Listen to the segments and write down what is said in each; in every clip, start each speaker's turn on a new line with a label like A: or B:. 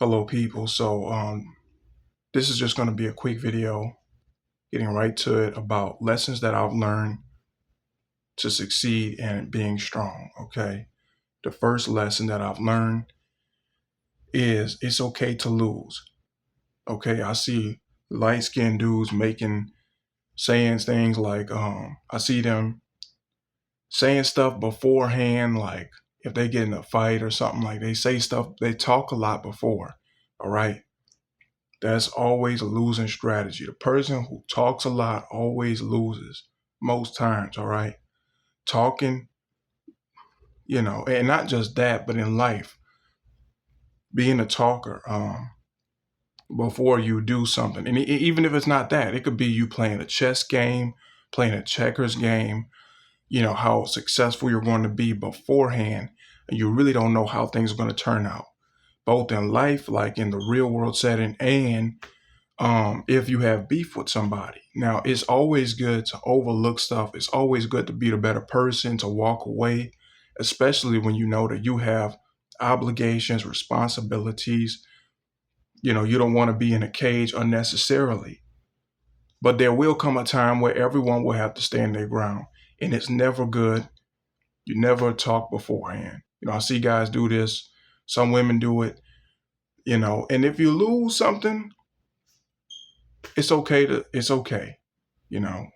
A: Hello, people. This is just going to be a quick video, getting right to it about lessons that I've learned to succeed in being strong. Okay. The first lesson that I've learned is it's okay to lose. Okay. I see light skinned dudes saying things like, I see them saying stuff beforehand, like if they get in a fight or something, like they say stuff, they talk a lot before. All right. That's always a losing strategy. The person who talks a lot always loses most times, all right? Talking, and not just that, but in life, being a talker before you do something. And even if it's not that, it could be you playing a chess game, playing a checkers game, how successful you're going to be beforehand. And you really don't know how things are going to turn out, both in life, like in the real world setting, and if you have beef with somebody. Now, it's always good to overlook stuff. It's always good to be the better person, to walk away, especially when you know that you have obligations, responsibilities. You don't want to be in a cage unnecessarily. But there will come a time where everyone will have to stand their ground. And it's never good. You never talk beforehand. I see guys do this. Some women do it, and if you lose something, it's okay. You know,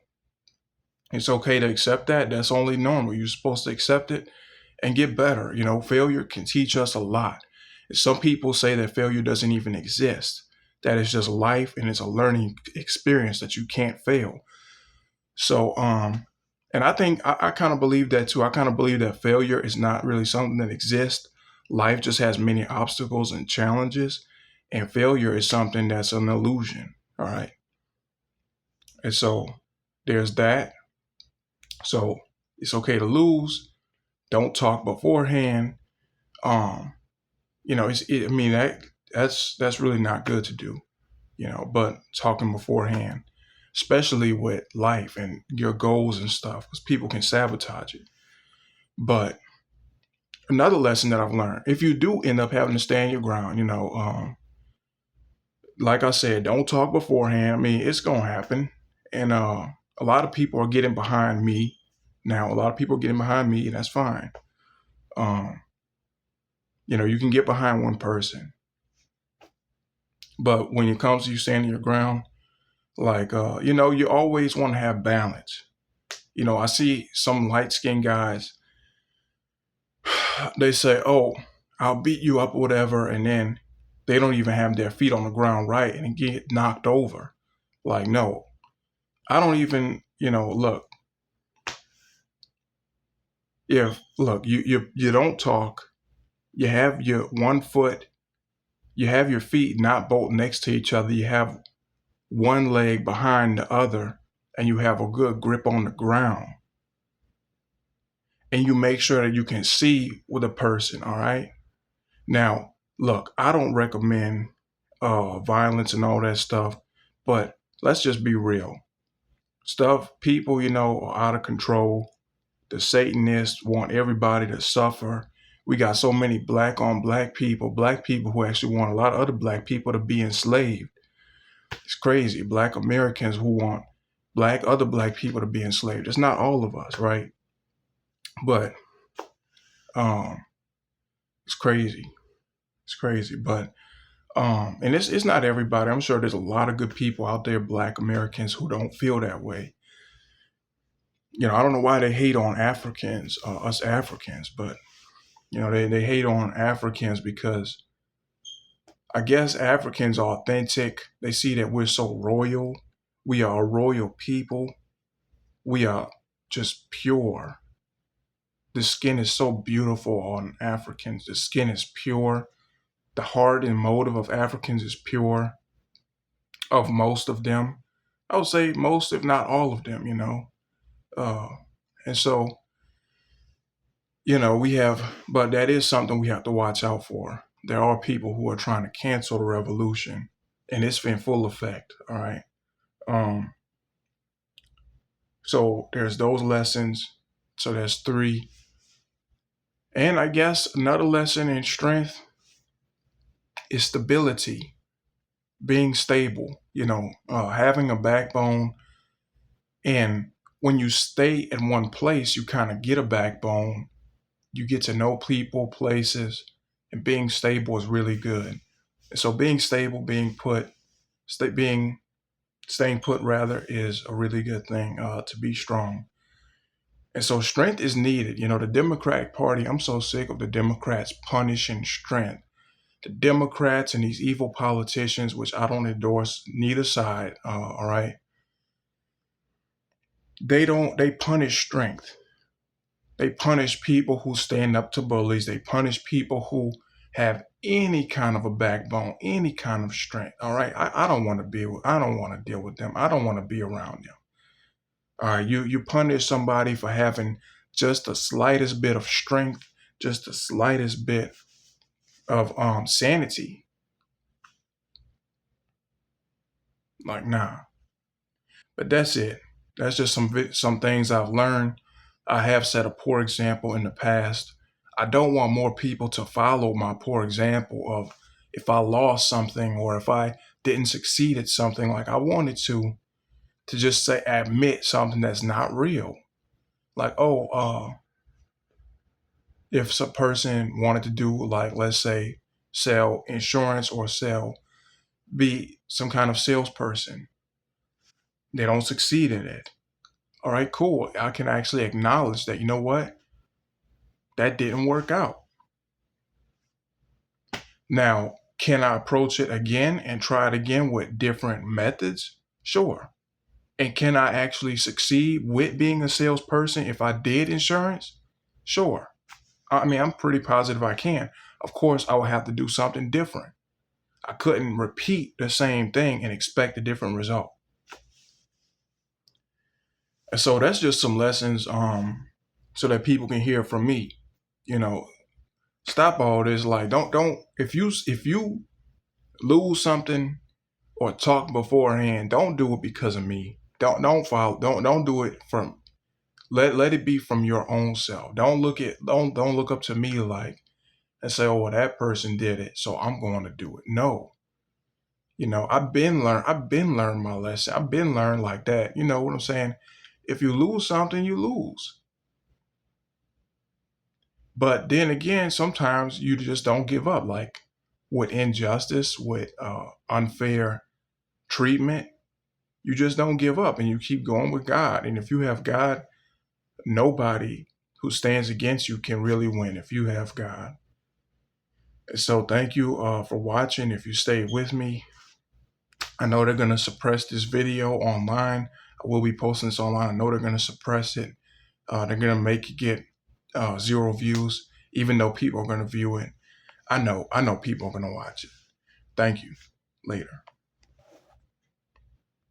A: it's okay to accept that. That's only normal. You're supposed to accept it and get better. Failure can teach us a lot. Some people say that failure doesn't even exist, that it's just life and it's a learning experience, that you can't fail. And I think I kind of believe that too. I kind of believe that failure is not really something that exists. Life just has many obstacles and challenges, and failure is something that's an illusion. All right. And so there's that. So it's okay to lose. Don't talk beforehand. Um, I mean that's really not good to do. But talking beforehand, especially with life and your goals and stuff, because people can sabotage it. But another lesson that I've learned: if you do end up having to stand your ground, like I said, don't talk beforehand. I mean, it's gonna happen, and a lot of people are getting behind me now. A lot of people are getting behind me, and that's fine. Um, you can get behind one person, but when it comes to you standing your ground, like you always want to have balance. I see some light skinned guys, they say, "Oh, I'll beat you up or whatever," and then they don't even have their feet on the ground right and get knocked over. Like, no, I don't even, look, if look, you don't talk, you have your one foot, you have your feet not both next to each other, you have one leg behind the other, and you have a good grip on the ground. And you make sure that you can see with a person, all right? Now, look, I don't recommend violence and all that stuff, but let's just be real. People, are out of control. The Satanists want everybody to suffer. We got so many black on black people who actually want a lot of other black people to be enslaved. It's crazy. Black Americans who want other black people to be enslaved. It's not all of us, right? But um, it's crazy. It's crazy. But and it's not everybody. I'm sure there's a lot of good people out there, black Americans, who don't feel that way. I don't know why they hate on Africans, us Africans, but they hate on Africans because I guess Africans are authentic. They see that we're so royal. We are a royal people. We are just pure. The skin is so beautiful on Africans. The skin is pure. The heart and motive of Africans is pure, of most of them. I would say most, if not all of them. Uh, and so, but that is something we have to watch out for. There are people who are trying to cancel the revolution, and it's in full effect. All right. Um, so there's those lessons. So there's three. And I guess another lesson in strength is stability, being stable, having a backbone. And when you stay in one place, you kind of get a backbone. You get to know people, places, and being stable is really good. And so being stable, staying put rather, is a really good thing to be strong. And so strength is needed. The Democratic Party, I'm so sick of the Democrats punishing strength. The Democrats and these evil politicians, which I don't endorse neither side, all right, they punish strength. They punish people who stand up to bullies. They punish people who have any kind of a backbone, any kind of strength. All right. I don't want to I don't want to deal with them. I don't want to be around them. All right. You punish somebody for having just the slightest bit of strength, just the slightest bit of sanity. Like, nah. But that's it. That's just some things I've learned. I have set a poor example in the past. I don't want more people to follow my poor example of, if I lost something or if I didn't succeed at something like I wanted to just say, admit something that's not real. Like, if some person wanted to do, like, let's say, sell insurance or be some kind of salesperson, they don't succeed in it. All right, cool. I can actually acknowledge that, you know what? That didn't work out. Now, can I approach it again and try it again with different methods? Sure. And can I actually succeed with being a salesperson if I did insurance? Sure. I mean, I'm pretty positive I can. Of course, I would have to do something different. I couldn't repeat the same thing and expect a different result. And so that's just some lessons so that people can hear from me. You know, stop all this. Like, don't if you lose something or talk beforehand, don't do it because of me. Don't do it from let it be from your own self. Don't look up to me like and say, oh, well, that person did it, so I'm going to do it. No. I've been learned my lesson. I've been learned like that. You know what I'm saying? If you lose something, you lose. But then again, sometimes you just don't give up. Like with injustice, with unfair treatment, you just don't give up and you keep going with God. And if you have God, nobody who stands against you can really win if you have God. And so thank you for watching. If you stayed with me, I know they're going to suppress this video online. I will be posting this online. I know they're going to suppress it. They're going to make it get 0 views, even though people are going to view it. I know people are going to watch it. Thank you. Later.